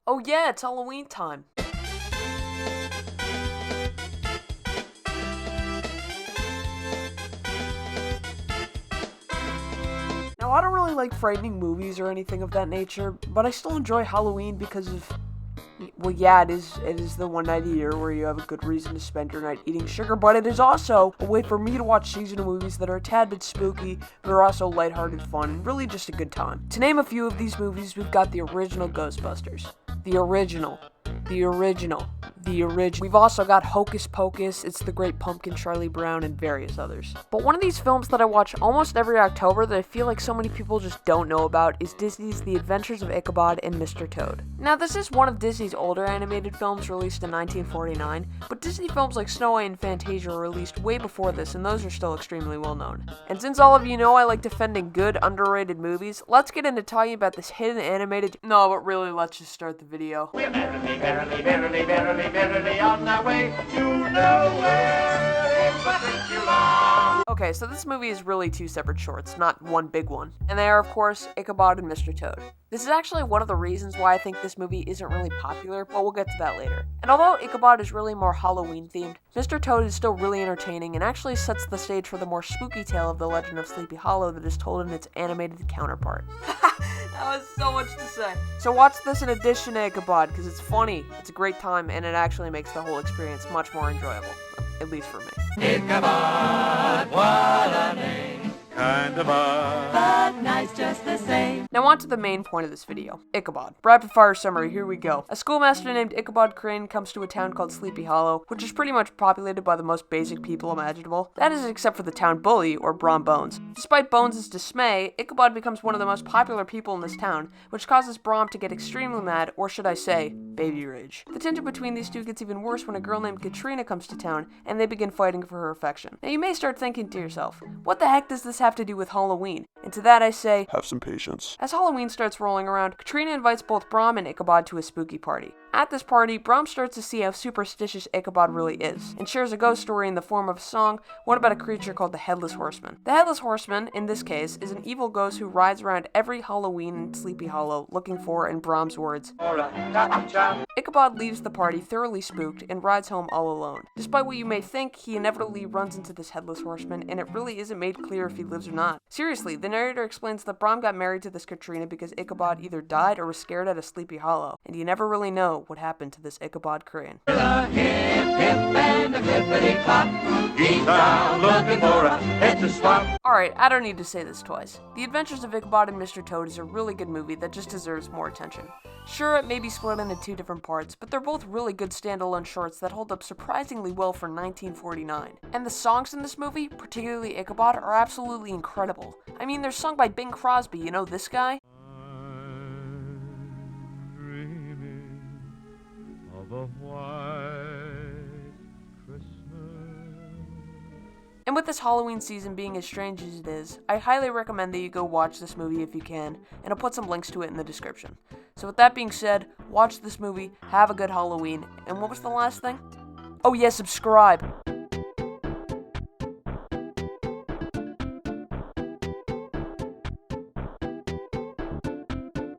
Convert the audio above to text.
Oh yeah, it's Halloween time. Now, I don't really like frightening movies or anything of that nature, but I still enjoy Halloween because of, well, yeah, it is the one night a year where you have a good reason to spend your night eating sugar, but it is also a way for me to watch seasonal movies that are a tad bit spooky, but are also lighthearted fun, and really just a good time. To name a few of these movies, we've got the original Ghostbusters. The original. We've also got Hocus Pocus, It's the Great Pumpkin, Charlie Brown, and various others. But one of these films that I watch almost every October that I feel like so many people just don't know about is Disney's The Adventures of Ichabod and Mr. Toad. Now, this is one of Disney's older animated films released in 1949, but Disney films like Snow White and Fantasia were released way before this, and those are still extremely well known. And since all of you know I like defending good, underrated movies, let's get into talking about this hidden animated... No, but really, let's just start the video. We're merrily on our way to nowhere. It's what brings you long. Okay, so this movie is really two separate shorts, not one big one. And they are, of course, Ichabod and Mr. Toad. This is actually one of the reasons why I think this movie isn't really popular, but we'll get to that later. And although Ichabod is really more Halloween themed, Mr. Toad is still really entertaining and actually sets the stage for the more spooky tale of the legend of Sleepy Hollow that is told in its animated counterpart. That was so much to say. So watch this in addition to Ichabod, because it's funny, it's a great time, and it actually makes the whole experience much more enjoyable. At least for me. Ichabod, what a name. Kind of odd. But nice just the same. Now on to the main point of this video. Ichabod. Rapid fire summary, here we go. A schoolmaster named Ichabod Crane comes to a town called Sleepy Hollow, which is pretty much populated by the most basic people imaginable. That is except for the town bully, or Brom Bones. Despite Bones' dismay, Ichabod becomes one of the most popular people in this town, which causes Brom to get extremely mad, or should I say, baby rage. The tension between these two gets even worse when a girl named Katrina comes to town, and they begin fighting for her affection. Now you may start thinking to yourself, what the heck does this have to do with Halloween? And to that I say, Have some patience. as Halloween starts rolling around, Katrina invites both Brom and Ichabod to a spooky party. At this party, Brom starts to see how superstitious Ichabod really is, and shares a ghost story in the form of a song, one about a creature called the Headless Horseman. The Headless Horseman, in this case, is an evil ghost who rides around every Halloween in Sleepy Hollow looking for, in Brom's words, Ichabod leaves the party thoroughly spooked and rides home all alone. Despite what you may think, he inevitably runs into this Headless Horseman, and it really isn't made clear if he lives or not. Seriously, the narrator explains that Brom got married to this Katrina because Ichabod either died or was scared out of Sleepy Hollow, and you never really know what happened to this Ichabod Crane. A hip, hip, and a hippity-clop. He's down looking for a head to swap. Alright, I don't need to say this twice. The Adventures of Ichabod and Mr. Toad is a really good movie that just deserves more attention. Sure, it may be split into two different parts, but they're both really good standalone shorts that hold up surprisingly well for 1949. And the songs in this movie, particularly Ichabod, are absolutely incredible. I mean, they're sung by Bing Crosby, you know this guy? I'm dreaming of a white Christmas. And with this Halloween season being as strange as it is, I highly recommend that you go watch this movie if you can, and I'll put some links to it in the description. So with that being said, watch this movie, have a good Halloween, and what was the last thing? Oh yeah, subscribe!